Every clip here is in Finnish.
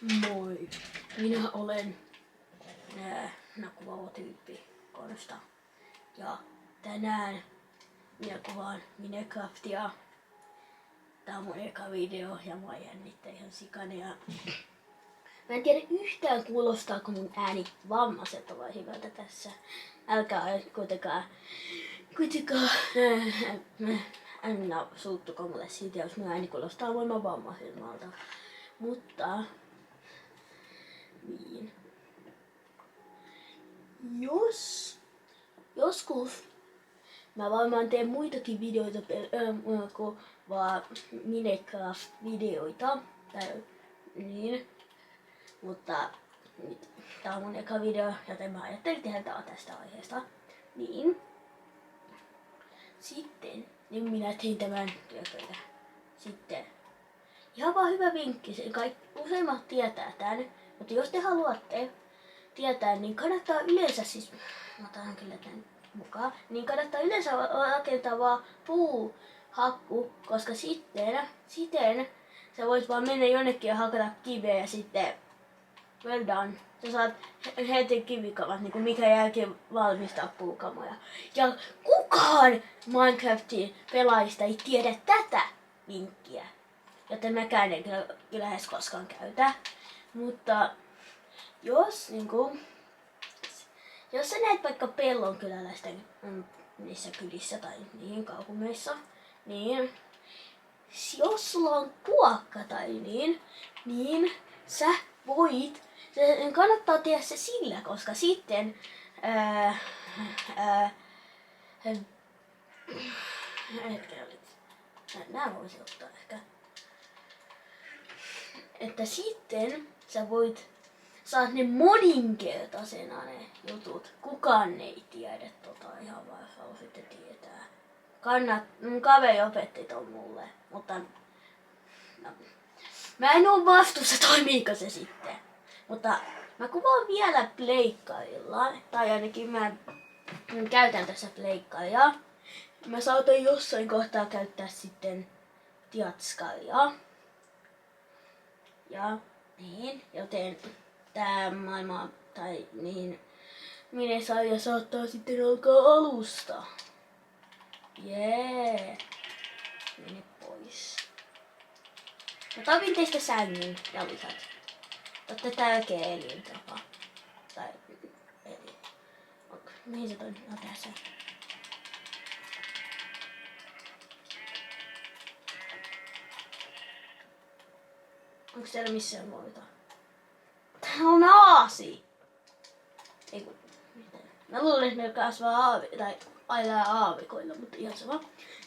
Moi! Minä olen kuvaava tyyppi Konsta. Ja tänään minä kuvaan Minecraftia. Tää on mun eka video ja mua jännittää ihan sikana. Ja mä en tiedä yhtään kuulostaako mun ääni vammaiselta vai hyvältä tässä. Älkää kuitenkaan älä suuttuko mulle siitä, jos mun ääni kuulostaa voiman vammaisemmalta. Mutta niin. Joskus mä varmaan teen muitakin videoita kuin vaan Minecraft-videoita. Niin. Mutta nyt tää on mun eka video, joten mä ajattelin tehdä tää tästä aiheesta. Niin. Sitten niin minä tein tämän työpöydän. Sitten ihan vaan hyvä vinkki. Useimmat tietää tän. Mutta jos te haluatte tietää, niin kannattaa yleensä, siis mä otan kyllä tän mukaan, niin kannattaa yleensä rakentaa vaan puuhakku, koska siten sä voit vaan mennä jonnekin ja hakata kiveä ja sitten well done. Sä saat heti kivikamat, niin kuin mikä jälkeen valmistaa puukamoja. Ja kukaan Minecraftin pelaajista ei tiedä tätä vinkkiä, joten mäkään en kyllä lähes koskaan käytä. Mutta jos sä näet vaikka pellonkyläläisten niissä kylissä tai niihin kaupungeissa, niin jos sulla on kuokka tai niin sä voit, kannattaa tehdä se sillä, koska sitten nää voisi ottaa ehkä. Että sitten sä saat ne moninkertaisena ne jutut. Kukaan ei tiedä ihan vaan, jos haluaisitte tietää. Mun kaveri opetti ton mulle, mutta no, mä en oo vastuussa toimiiko se sitten. Mutta mä kuvaan vielä pleikkarilla, tai ainakin mä käytän tässä pleikkaria. Mä saatan jossain kohtaa käyttää sitten tiatskaria. Ja niin, joten tää maailma tai niin minisarja saattaa sitten alkaa alusta. Jee. Mene pois. Mä tarvin teistä sängyn ja lihat. Totta tärkeä elintapa. Tai mihin se toinen? No tässä. Onko siellä missään muita? Tää on aasi! Eiku, mitä? Mä luulen, että ne kasvaa aavikoilla, mutta ihan sama.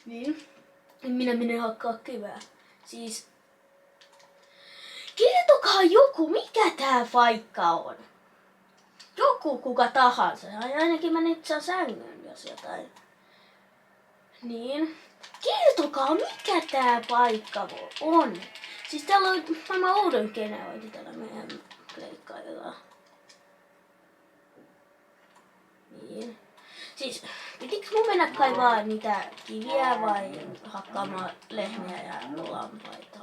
Niin. Minä menen hakkaa kivää. Siis kertokaa joku, mikä tää paikka on. Joku kuka tahansa. Ainakin mä nyt saan sängyn, jos jotain. Niin. Kertokaa, mikä tää paikka on. Siis täällä on maailman oudon generointi täällä meidän pleikkailla. Niin. Siis pitikö mun mennä kaivaa niitä kiviä vai hakkaamaan lehmiä ja lampaita?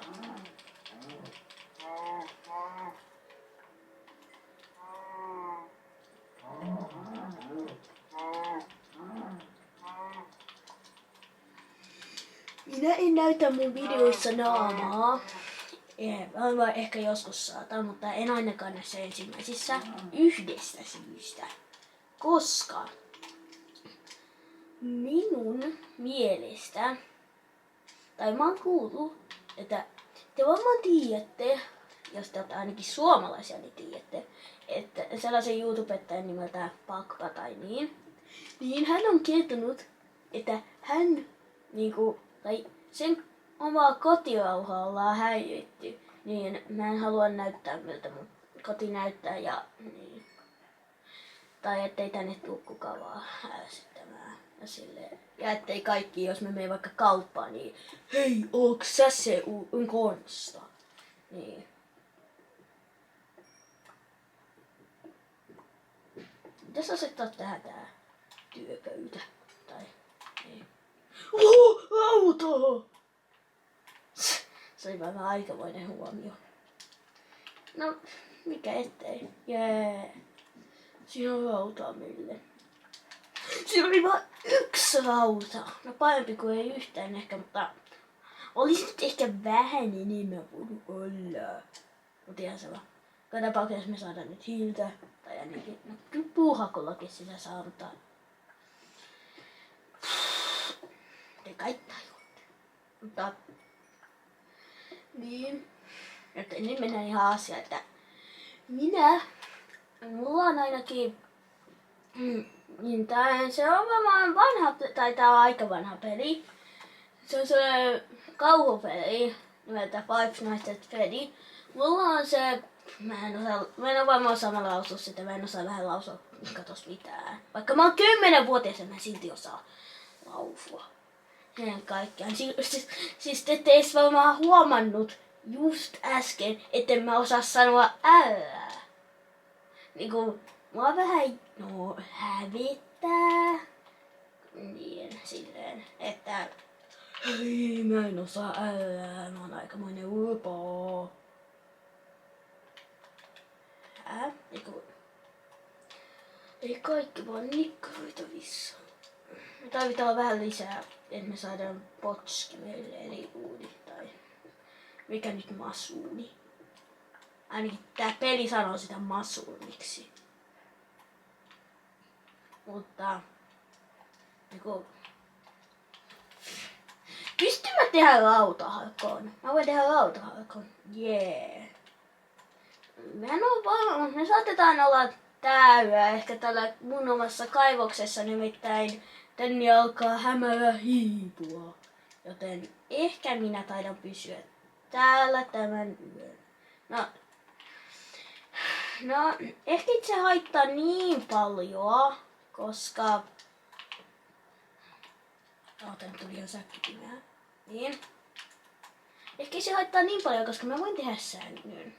Minä en näytä mun videoissa naamaa. Vaan ehkä joskus saatan, mutta en ainakaan näissä ensimmäisissä yhdestä syystä. Koska minun mielestä, tai mä oon kuullut, että te varmaan tiedätte, jos te olette ainakin suomalaisia, niin tiedätte, että sellaisen YouTubettajan nimeltä Pakka tai niin hän on kertonut, että hän tai sen omaa kotirauhaa ollaan häiritty, niin mä en halua näyttää miltä mun koti näyttää ja niin. Tai ettei tänne tuu kukaan vaan ärsyttämään ja silleen. Ja ettei kaikki, jos me menen vaikka kauppaan, niin hei, ooks sä se Konsta? Niin. Mitäs asettaa tähän tää työpöytä? Tai niin. Auto! Se oli vähän aikamoinen huomio. No, mikä ettei. Jee. Siinä on rautamille. Siinä oli vain yksi rauta. No parempi kuin ei yhtään ehkä, mutta olisi nyt ehkä vähän enemmän voinut olla. Mut ihan sama. Joka tapauksessa me saadaan nyt hiiltä. Tai ainakin, no kyllä puuhakollakin sitä saa, te kai tajuatte. Mutta niin. Nyt niin mennään ihan asiaan, että mulla on ainakin niin se on varmaan vanha, tai tää on aika vanha peli. Se on sellainen kauhupeli nimeltä Five Nights at Freddy. Mulla on se, mä en ole varmaan osaa lausua sitä, mä en osaa vähän lausua katos mitään. Vaikka mä oon 10-vuotias, mä silti osaa lausua. Ja kaikkiaan. Siis te ette edes varmaan huomannut just äsken, etten mä osaa sanoa älää. Niinku, mua vähän hävittää. Niin, silleen, että hei, mä en osaa älää, mä oon aikamoinen upo. Niinku, ei kaikki vaan nikkaroitavissa. Me tarvitaan vähän lisää, että me saadaan potski meille, eli uuni tai mikä nyt masuuni. Ainakin tää peli sanoo sitä masuuniksi. Mutta niinku, pystyn mä tehdä lautahakon? Mä voin tehdä lautahakon. Jee. Me saatetaan olla täällä ehkä tällä mun omassa kaivoksessa, nimittäin tänne alkaa hämärä hiipua. Joten ehkä minä taidan pysyä täällä tämän yön. No, ehkä itse haittaa niin paljon, koska nyt tuli ihan säkkipimeää. Niin. Ehkä se haittaa niin paljon, koska mä voin tehdä sängyn.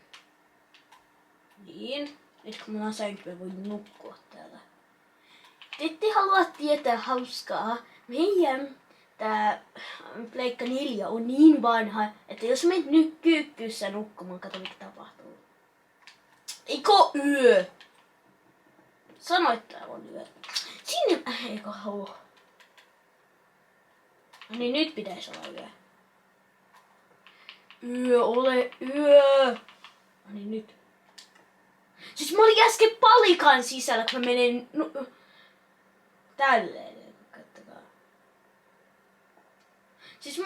Niin. Nyt kun mulla on sänky, mä voin nukkua täällä. Te ette halua tietää hauskaa. Meidän tää Pleikka 4 on niin vanha, että jos menet nyt kyykkyssä nukkumaan, kato mitä tapahtuu. Eikö yö? Sanoit tää on yö. Sinne, eikö halua? No niin, nyt pitäisi olla yö. Ole yö. No niin, nyt. Siis mä olin äsken palikan sisällä, kun mä menen tälleen. Kattokaa. Siis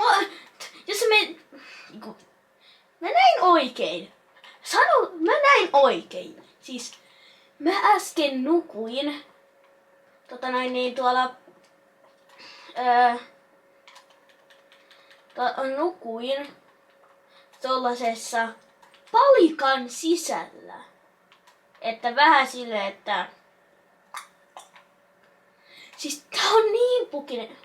jos mä näin oikein. Mä näin oikein. Siis mä äsken nukuin. Nukuin tollasessa palikan sisällä. Että vähän silleen, että siis tää on niin pukinen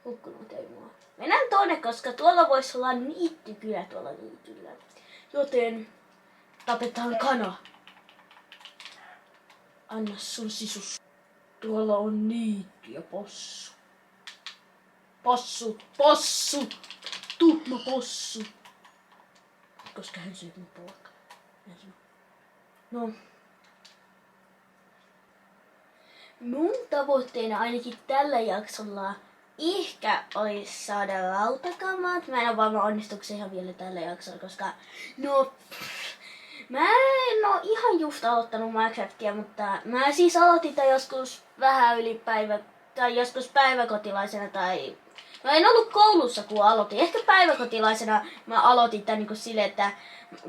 hukkunut ei mua. Mennään tonne, koska tuolla voisi olla niittykylä tuolla niityllä. Joten tapetaan kana. Anna sun sisus. Tuolla on niitty ja possu. Possu! Tuhma possu! Koska hän syö mun poika. No. Mun tavoitteena ainakin tällä jaksolla ehkä olisi saada lautakamat. Mä en ole varmaan onnistuuko se ihan vielä tällä jaksolla, koska mä en oo ihan just aloittanut Minecraftia, mutta mä siis aloitin tän joskus vähän yli tai joskus päiväkotilaisena tai no en ollut koulussa kun aloitin. Ehkä päiväkotilaisena mä aloitin tän niinku silleen, että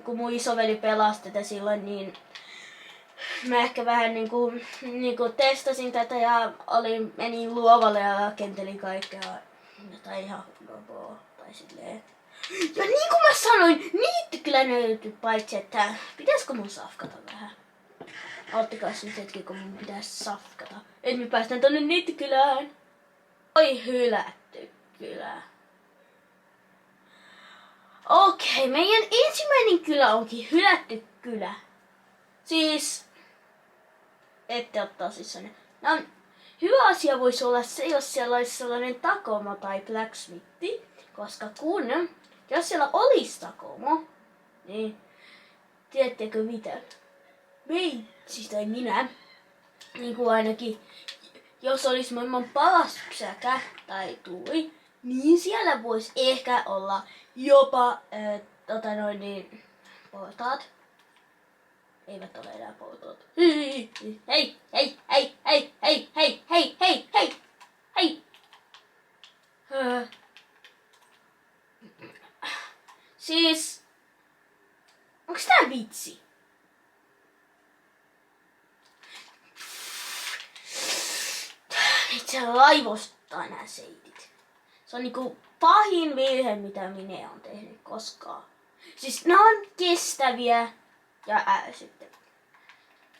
kun mun isoveli pelasi tätä silloin, niin mä ehkä vähän niinku testasin tätä ja menin luovalle ja rakentelin kaikkea jotain ihan roboa tai silleen. Ja niin kuin mä sanoin, niitä kyllä löytyy paitsi, että pitäisikö mun safkata vähän? Ottakaa nyt hetki, kun mun pitäisi safkata. Et me päästään tonne niittikylään. Oi hylätty kylä. Okei, meidän ensimmäinen kylä onkin hylätty kylä. Siis ette ottaa tosissanne. No, hyvä asia voisi olla se, jos siellä olisi sellainen takomo tai blacksmithi, koska jos siellä olisi takomo, niin Tiedättekö mitä? Siis tai minä, niin kuin ainakin, jos olisi maailman paras säkä tai tuuli, niin siellä voisi ehkä olla jopa portaat. Eivät ole enää portaat. Hei, hei, hei, hei, hei, hei, hei, hei, hei, hei, hei. Siis, onks tää vitsi? Itse laivosta nää seitit. Se on niinku pahin virhe, mitä minä on tehnyt koskaan. Siis ne on kestäviä ja ärsyttäviä.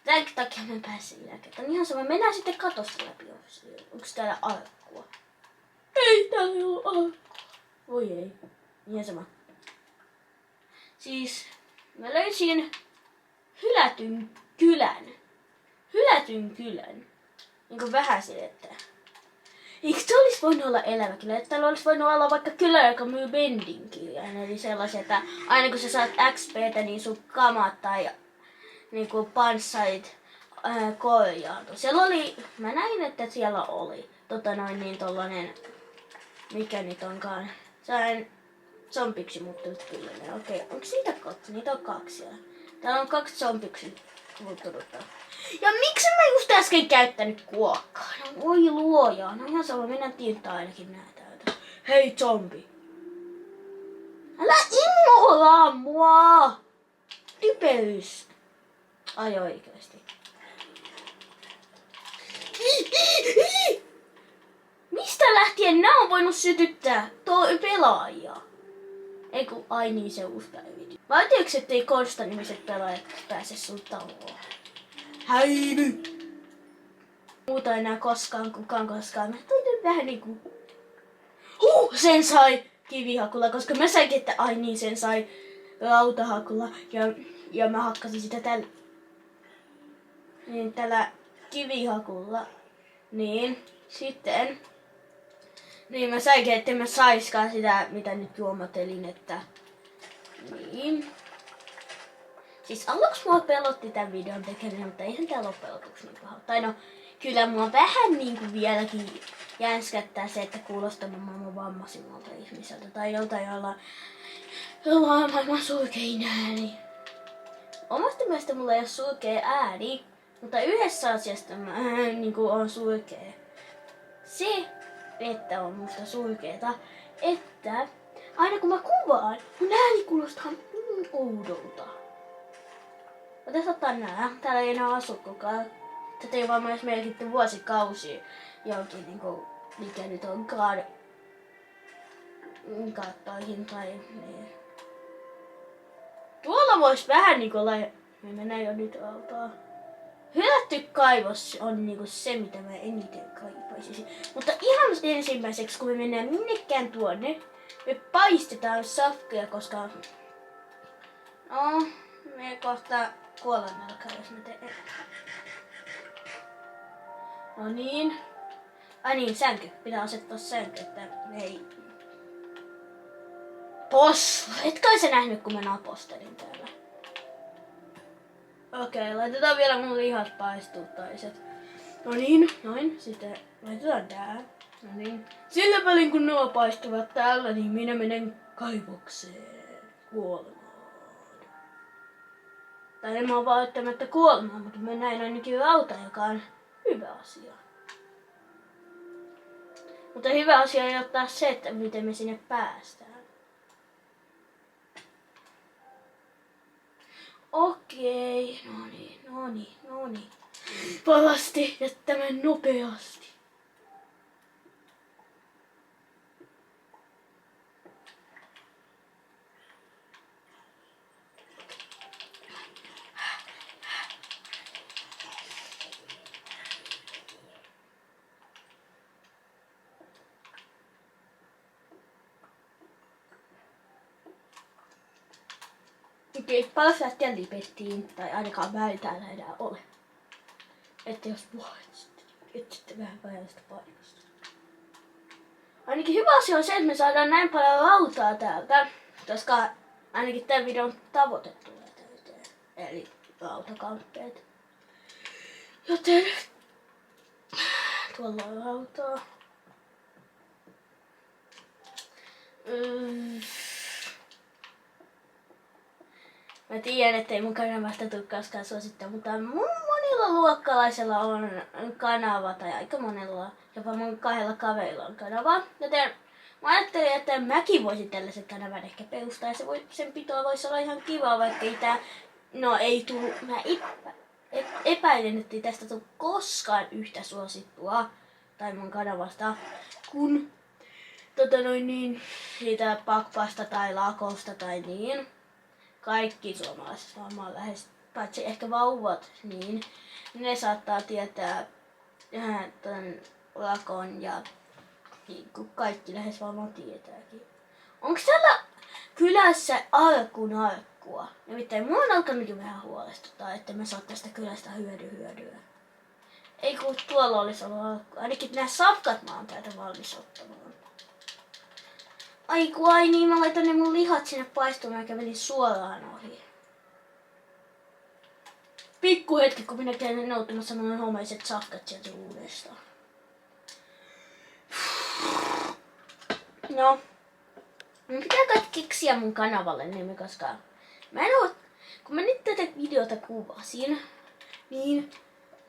Tän takia mä en pääse yläkertaan. Ihan sama, mennään sitten katosta läpi. Onks täällä arkkua? Ei täällä ei oo arkkua. Voi ei. Ihan sama. Siis mä löysin hylätyn kylän. Niinku vähän silettää. Eikö se olisi voinut olla elävä kylä? Että täällä olisi voinut olla vaikka kylä, joka myy bending kirjan. Eli sellaisia, että aina kun sä saat XPtä, niin sun kamat tai niinku panssarit korjaantuu. Siellä oli, mä näin, että siellä oli tollanen, mikä nyt onkaan, sellainen zombiksi muuttunut kyllä. Okei, onko siitä kaksi? Niitä on kaksi siellä. Täällä on 2 zombiksi muuttunutta. Ja miksi mä just äsken käyttänyt kuokkaa? No voi luoja. No ihan sama, mennään tietää ainakin nää täältä. Hei zombi. Älä innolla mua! Typerys. Ai oikeesti. Mistä lähtien nää on voinut sytyttää pelaajia? Eiku, ai niin se uusi päivitys. Vai tiedätkö, ettei Konsta-nimiset pelaajat pääse sun taloon? Häivy! Muuta enää kukaan koskaan. Mä toin vähän niinku... sen sai kivihakulla, koska mä sainkin, että ai niin sen sai rautahakulla. Ja mä hakkasin sitä tällä kivihakulla. Niin, sitten... Niin mä sainkin, että mä saiskaan sitä, mitä nyt juomotelin, että... Niin... Siis aluksi mua pelotti tämän videon tekeminen, mutta eihän tää loppujen lopuksi niin paha. Tai no, kyllä mua vähän niinku vieläkin jänskättää se, että kuulostaa maailman vammaisimmalta ihmiseltä. Tai joltain, jolla on maailman surkein ääni. Omasta mielestä mulla ei ole surkea ääni, mutta yhdessä asiasta mä niinku on surkea. Se, että on musta surkeeta, että aina kun mä kuvaan, mun ääni kuulostaa oudolta. Tässä ottaa nää. Täällä ei enää asu kukaan. Tätä ei vaan myös merkitty vuosikausia johonkin niinku, mikä nyt onkaan kattoihin tai niin. Tuolla vois vähän niinku olla, me mennään jo nyt altaa. Hylätty kaivos on niinku se, mitä mä eniten kaipaisin. Mutta ihan ensimmäiseksi, kun me mennään minnekään tuonne, me paistetaan safkeja, koska... No, me kohta kuollaan alkaa, jos mä teen. No niin. Ai niin, sänky. Pitää asettaa sänky, että ei... Et kai sä nähnyt, kun mä napostelin täällä. Okei, laitetaan vielä mun lihat paistuuttaiset. No niin, noin. Sitten laitetaan tää. No niin. Sillä välin kun nuo paistuvat täällä, niin minä menen kaivokseen kuolemaan. Tai en mä oo välttämättä kuolemaan, mutta mä näin ainakin rauta, joka on hyvä asia. Mutta hyvä asia ei ole taas se, että miten me sinne päästään. Okei, no niin. Palasti ja tämän nopeasti. Okei, paras lähteä lipettiin, tai ainakaan mä ei täällä enää ole. Että jos etsitte vähän vähäistä paikasta. Ainakin hyvä asia on se, että me saadaan näin paljon rautaa täältä, koska ainakin tämän videon tavoite tulee täyteen. eli lautakamppeet. Joten tuolla on lautaa. Mä tiedän, ettei mun kanavasta tule koskaan suosittaa, mutta monilla luokkalaisilla on kanava tai aika monella, jopa mun 2 kaverilla on kanava. Joten mä ajattelin, että mäkin voisin tällaisen kanavan ehkä perustaa ja sen pitoa voisi olla ihan kiva, vaikka ei tää, no ei tullut, mä epäilen, että ei tästä tule koskaan yhtä suosittua tai mun kanavasta, kun siitä Pakpasta tai Lakosta tai niin. Kaikki suomalaiset varmaan lähes, paitsi ehkä vauvat, niin ne saattaa tietää tämän Lakon ja niin kaikki lähes varmaan tietääkin. Onko täällä kylässä arkkua? Nimittäin mua on alkanut vähän huolestuttaa, että mä saan tästä kylästä hyödyä. Ei kun tuolla olisi ollut arkku. Ainakin nämä safkat mä oon täältä valmis ottamaan. Ai niin, mä laitan ne mun lihat sinne paistumaan ja kävelin suoraan ohi. Pikku hetki, kun minä käyn nauttimassa noin homeiset safkat sieltä uudestaan. No, mun pitää kai keksiä mun kanavalle nimi, koska kun mä nyt tätä videota kuvasin, niin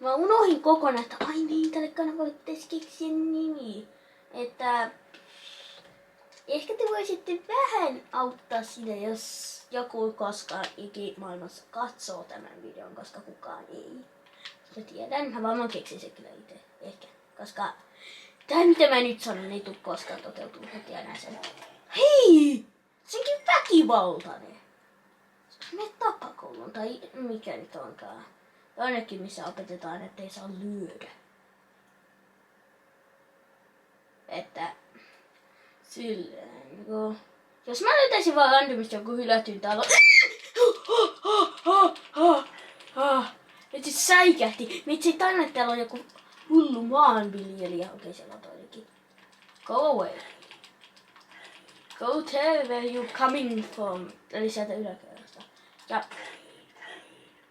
mä unohdin kokonaan, että ai niin, tälle kanavalle pitäisi keksiä nimi. Että ehkä te voisitte vähän auttaa siinä, jos joku koskaan maailmassa katsoo tämän videon, koska kukaan ei. Mä tiedän, mä varmaan keksin se kyllä itse, ehkä. Koska tämä mitä mä nyt sanon ei tule koskaan toteutua, mä tiedän sen. Hei! Senkin väkivaltainen! Mene tapakouluun tai mikä nyt onkaan. Jonnekin missä opetetaan, ettei saa lyödä. Että silleen, niinku, jos mä löytäisin vaan randomista joku hylätyn talo. Nyt se säikähti. Vitsi, tänne täällä on joku hullu maanviljelijä. Okei, siellä on toinenkin. Go away. Go tell where you coming from. Eli sieltä yläkerrasta. Ja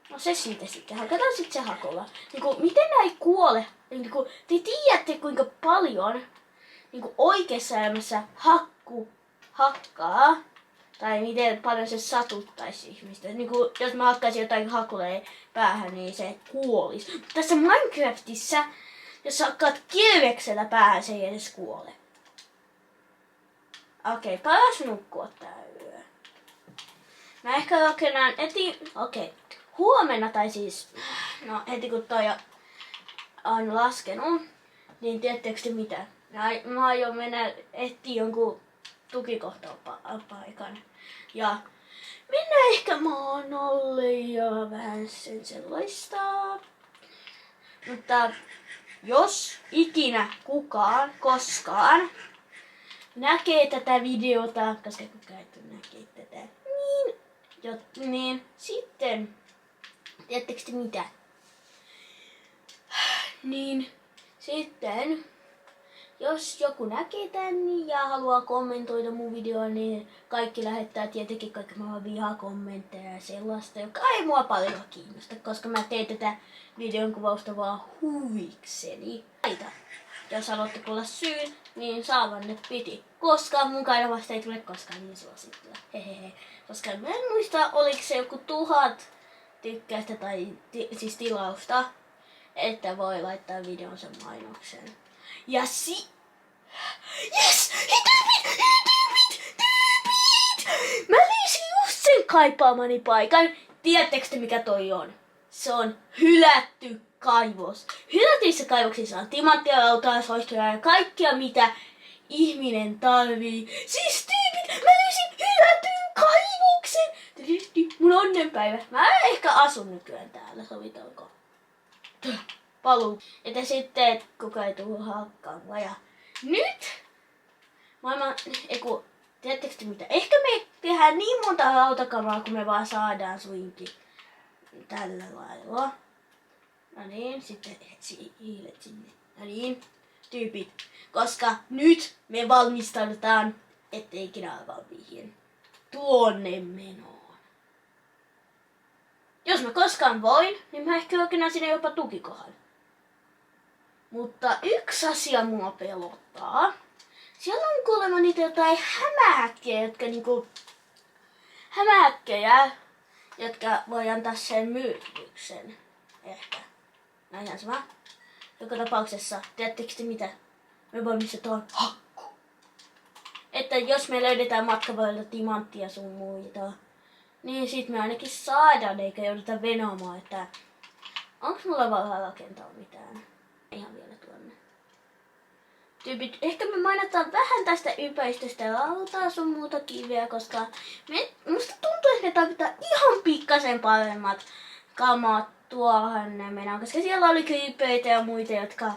no se siitä sitten. Hakataan sitten se hakolla. Niinku, miten nää ei kuole? Niinku, te tiedätte kuinka paljon niinku oikeassa elämässä hakkaa, tai miten paljon se satuttaisi ihmistä. Niinku, jos mä hakkaisin jotain hakuleen päähän, niin se kuolisi. Mutta tässä Minecraftissa, jos sä hakkaat kirveksellä päähän, se ei edes kuole. Okei, paras nukkua tää yö. Mä ehkä rakennan huomenna, tai siis, no heti kun toi on laskenut, niin tiedättekö te mitä? Mä aion mennä etsiä jonkun tukikohtapaikan ja mennä ehkä maan alle ja vähän sen sellaista. Mutta jos ikinä kukaan koskaan näkee tätä videota, koska kukaan ei näkee tätä, niin sitten, tiedättekö te mitä? Niin sitten jos joku näkee tän ja haluaa kommentoida mun videoon, niin kaikki lähettää tietenkin kaikki maailman vihakommentteja ja sellaista, joka ei mua paljon kiinnosta, koska mä teen tätä videon kuvausta vaan huvikseni. Jos haluatte kuulla syyn, niin saavanne piti, koska mun kanavasta ei tule koskaan niin suosittua. Hehehe. Koska mä en muista, oliko se joku 1000 tykkäystä tai siis tilausta, että voi laittaa videonsa mainokseen. Ja yes! Tyypit! Mä löysin just sen kaipaamani paikan. Tiedättekö te mikä toi on? Se on hylätty kaivos. Hylätyissä kaivoksissa on timanttia, rautaa, soihtuja ja kaikkea mitä ihminen tarvii. Siis tyypit! Mä löysin hylätyn kaivoksen! Mun onnenpäivä. Mä ehkä asun nykyään täällä, sovitaanko? Paluu. Että sitten kukaan ei tullut hakkaamaan. Ja nyt tiedättekö te mitä? Ehkä me tehdään niin monta rautakamaa, kun me vaan saadaan suinkin tällä lailla. No niin, sitten hiilet sinne. No niin, tyypit. Koska nyt me valmistaudutaan, ettei ikinä arvaa mihin. Tuonne menoon. Jos jos mä koskaan voin, niin mä ehkä rakennan sinne jopa tukikohan. Mutta yksi asia mua pelottaa. Siellä on kuulemma niitä jotain hämähäkkejä, jotka voi antaa sen myrkytyksen. Ehkä. No ihan sama. Joka tapauksessa, tiedättekö te mitä? Me valmistetaan hakku. Että jos me löydetään matkavarrelta timanttia sun muita, niin sit me ainakin saadaan eikä jouduta venomaan, että onks mulla varaa rakentaa mitään. Ihan vielä tuonne. Tyypit, ehkä me mainitaan vähän tästä ympäristöstä ja lautaa sun muuta kiveä, koska musta tuntuu, että me tarvitaan ihan pikkasen paremmat kamat tuohon mennään, koska siellä oli creepereitä ja muita, jotka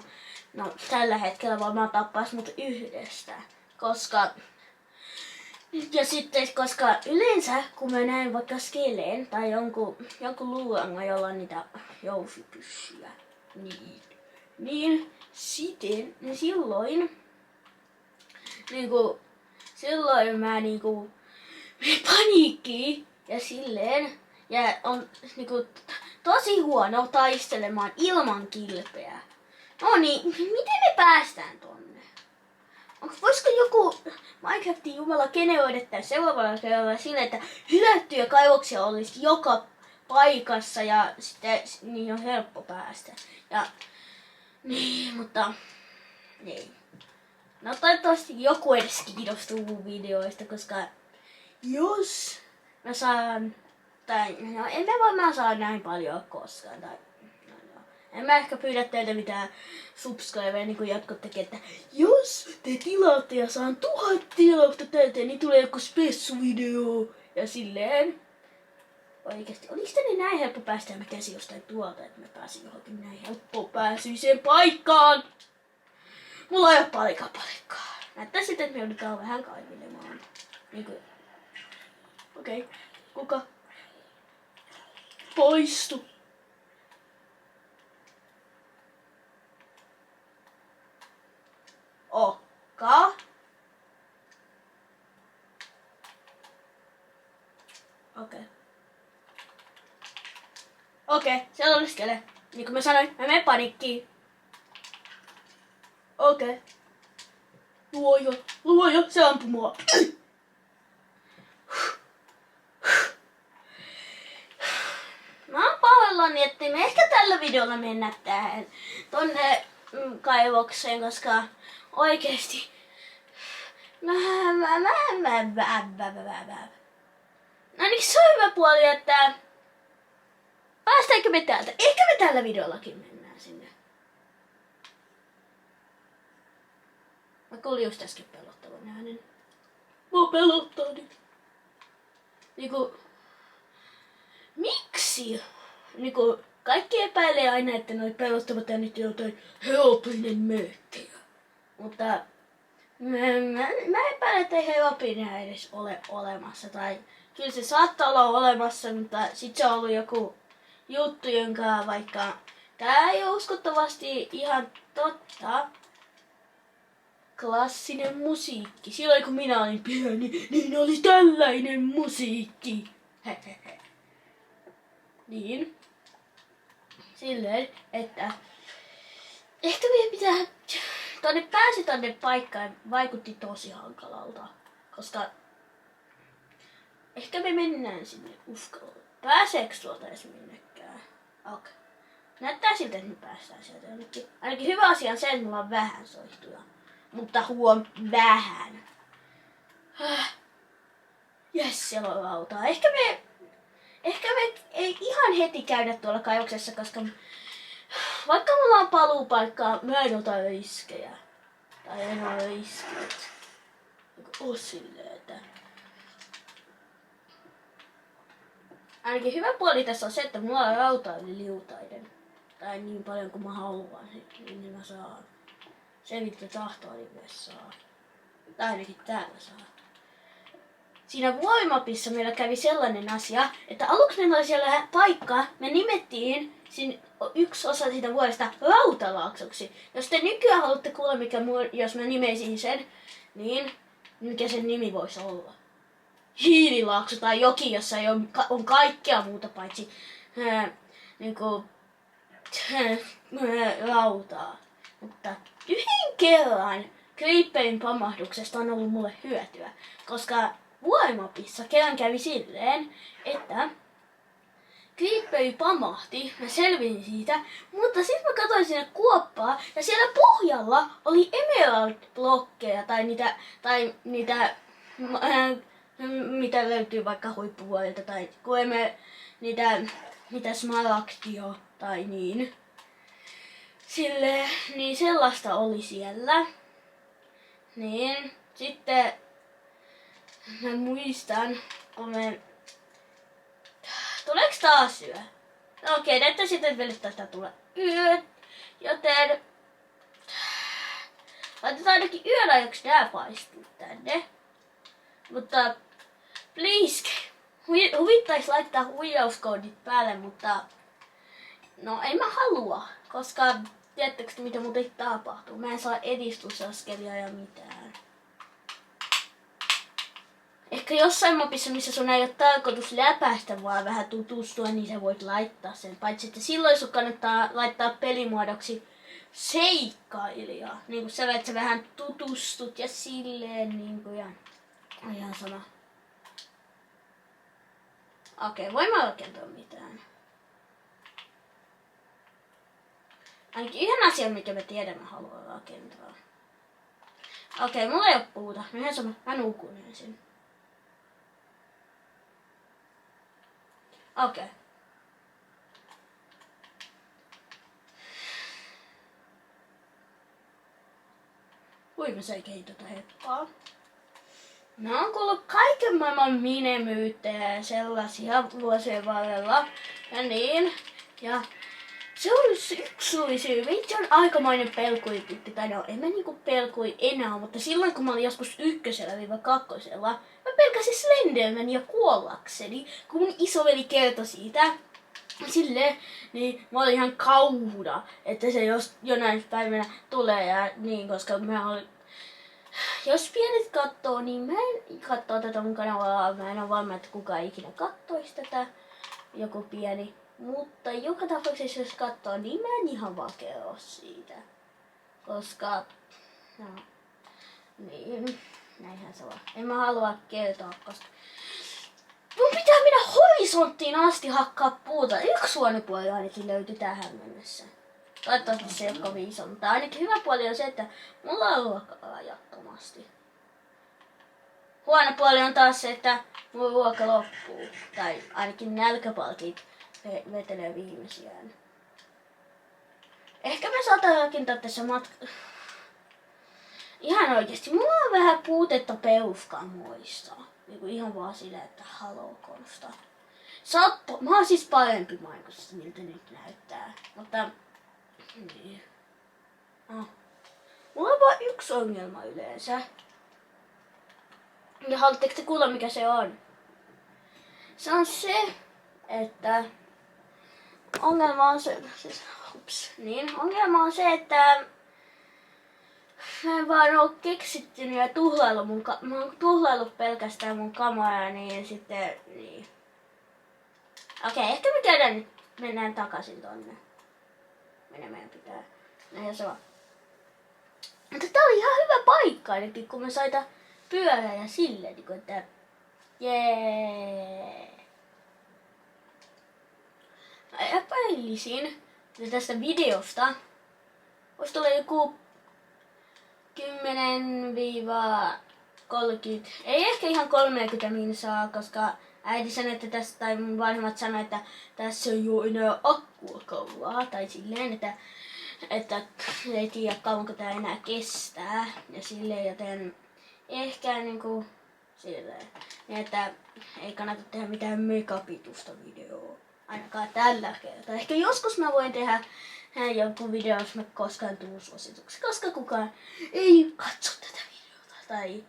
tällä hetkellä varmaan tappais mut yhdestä. Koska yleensä kun mä näen vaikka skeleen tai jonkun luurangon, jolla on niitä jousipyssyjä, niin silloin mä paniikkiin ja silleen ja on tosi huono taistelemaan ilman kilpeä. No niin, miten me päästään tonne? Voisiko joku Minecraftin jumala generoida tämän seuraavalla kerralla silleen, että hylättyjä kaivoksia olisi joka paikassa ja sitten niin on helppo päästä. Ja niin, mutta ei. No toivottavasti joku edes kiinnostuu mun videoista, koska jos mä saan, tai no en mä varmaan saa näin paljon koskaan, tai en mä ehkä pyydä teiltä mitään subscribeja, niin kuin jotkut tekee, että jos te tilaatte ja saan 1000 tilausta täyteen, niin tulee joku spessu-video. Ja silleen. Oikeesti, oliks tänne näin helppo päästä ja mä käsin jostain tuolta, että mä pääsin johonkin näin helppoon pääsyiseen paikkaan. Mulla ei oo palikkaa. Näyttää sitten, että me joudutaan vähän kaivelemaan. Okei. Kuka? Poistu. Okka. Okei, siellä oli skele. Niin kuin mä sanoin, mä menen panikkiin. Okei. Luoja, se ampui mua. Mä oon pahoillani, ettei me ehkä tällä videolla mennä tähän tonne kaivokseen, koska oikeesti no niin se on hyvä puoli, että päästäänkö me täältä? Ehkä me tällä videollakin mennään sinne. Mä kuulin just äsken pelottavan äänen. Mua pelottaa nyt. Miksi? Kaikki epäilee aina, että noi pelottavat äänet jotain heopinen mökkejä. Mutta mä epäilen, että ei heopinea edes ole olemassa. Tai kyllä se saattaa olla olemassa, mutta sit se on ollut joku juttu, jonka vaikka tää ei ole uskottavasti ihan totta. Klassinen musiikki. Silloin kun minä olin pieni, niin oli tällainen musiikki. Niin. Silleen, että ehkä meidän pitää pääsi tonne paikkaan vaikutti tosi hankalalta. Koska ehkä me mennään sinne uskalla. Pääseekö tuolta edes minnekään? Okei. Näyttää siltä, että me päästään sieltä jonnekin. Ainakin hyvä asia on se, että mulla on vähän soihtuja. Mutta vähän. Jes, siellä on lautaa. Ehkä me ei ihan heti käydä tuolla kaivoksessa, koska vaikka mulla on paluupaikkaa, mä en ota riskejä. Tai en ole riskejä. Silleen, että ainakin hyvä puoli tässä on se, että mulla on rautaa yli liutaiden. Tai niin paljon kuin mä haluan, niin mä saan. Se mitä tahtoa niin myös saa. Tai ainakin täällä saa. Siinä voimapissa meillä kävi sellainen asia, että aluksi meillä oli siellä paikka, me nimettiin yksi osa siitä vuodesta Rautalaaksoksi. Jos te nykyään haluatte kuulla, jos mä nimeisin sen, niin mikä sen nimi voisi olla? hiililaakso tai joki, jossa on kaikkea muuta paitsi niinku, lautaa. Mutta yhden kerran Creeperin pamahduksesta on ollut mulle hyötyä, koska Warmapissa kerran kävi silleen, että Creeperi pamahti, mä selvisin siitä, mutta sitten mä katsoin sinne kuoppaa ja siellä pohjalla oli emerald-blokkeja tai mitä löytyy vaikka huippuvuorilta tai mitä smaragdio tai niin. Niin sellaista oli siellä. Niin, sitten mä muistan, kun tuleeks taas yö? No okei, näyttää sitten, että välillä tästä tulee yö, joten laitetaan ainakin yön ajaksi nää paistuu tänne. Mutta please, huvittais laittaa huijauskoodit päälle, mutta no en mä halua, koska tiedättekö mitä muuten tapahtuu? Mä en saa edistysaskelia ja mitään. Ehkä jossain mapissa, missä sun ei ole tarkoitus läpäistä, vaan vähän tutustua, niin sä voit laittaa sen. Paitsi että silloin sun kannattaa laittaa pelimuodoksi seikkailija. Niin kuin sä että sä vähän tutustut ja silleen niinku ja ihan sama. Okei, voin mä rakentaa mitään. Ainakin yhden asian, mikä mä tiedän, mä haluan rakentaa. Okei, mulla ei oo puuta. Ihan sama, mä nukun ensin. Okei. Ui, mä säikäin tota heppaa. Mä oon kuullut kaiken maailman minemyyttejä ja sellaisia vuosien varrella. Ja niin. Ja se on yksi syy. Vitsi on aikamoinen pelkuipitti. Tai no, en mä niinku pelkui enää, mutta silloin kun mä olin joskus 1-2, mä pelkäsin Slendermania kuollakseni. Kun mun isoveli kertoi siitä, silleen, niin mä olin ihan kauhuda, että se jonain päivänä tulee ja niin, koska mä olin... Jos pienet kattoo, niin mä en kattoo tätä mun kanavaa. Mä en ole varma, että kukaan ikinä kattoisi tätä. Joku pieni. Mutta joka tapauksessa jos kattoo, niin mä en ihan vaan kerro siitä. Koska... No... Niin... Näinhän se on. En mä halua kertoa, koska... Mun pitää mennä horisonttiin asti hakkaa puuta. Yksi huono puoli ainakin löytyi tähän mennessä. Toivottavasti se ei ole kovin iso, mutta ainakin hyvä puoli on se, että mulla on ruokaa rajattomasti. Huono puoli on taas se, että mun ruoka loppuu. Tai ainakin nälkäpalkit vetelee viimeisiään. Ehkä me saadaan rakentaa tässä Ihan oikeesti, mulla on vähän puutetta peruskamoista. Niinku ihan vaan silleen, että halokonsta. Mä oon siis parempi Minecraftissa, miltä nyt näyttää. Mutta... Niin. Oh. Mulla on vaan yksi ongelma yleensä. Ja haluatteko te kuulla mikä se on? Se on se, että... Ongelma on se... Ongelma on se, että... Mä en vaan oo keksittynyt ja mä oon tuhlaillut pelkästään mun kameraa, niin sitten... Niin. Okei, ehkä me käydään nyt. Mennään takaisin tonne. Meidän pitää. Näin se on. Mutta tää oli ihan hyvä paikka ainakin, kun me saita pyörää ja silleen, niin että... Jee. Mä epäilisin tästä videosta. Vois tulla joku 10-30, ei ehkä ihan 30 minsaa, koska äiti sanoi, että tässä, tai mun vanhemmat sanoi, että tässä ei ole enää akkua kauaa, tai silleen, että ei tiedä kauanko tää enää kestää, ja silleen, joten ehkä niinku silleen, että ei kannata tehdä mitään megapitusta videoa, ainakaan tällä kertaa. Ehkä joskus mä voin tehdä jonkun video, jos mä koskaan tuu suosituksi, koska kukaan ei katso tätä videota. Tai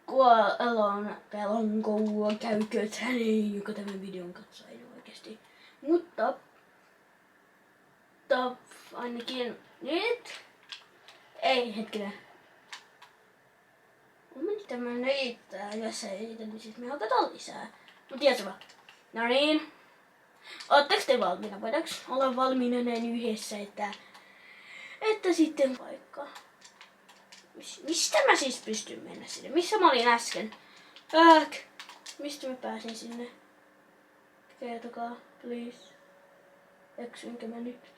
kuolon pelonkoua käykö häneen, joka tämän videon katsoo, ei oikeesti. Mutta ainakin nyt, ei hetkinen. Tämä riittää. Jos se ei riitä, niin siis me otetaan lisää. Mut tiedätkö vaan? No niin. Ootteko te valmiina? Voidaanko olla valmiina näin yhdessä, että sitten vaikka... Mistä mä siis pystyn mennä sinne? Missä mä olin äsken? Mistä mä pääsin sinne? Kertokaa, please. Eksynkö mä nyt?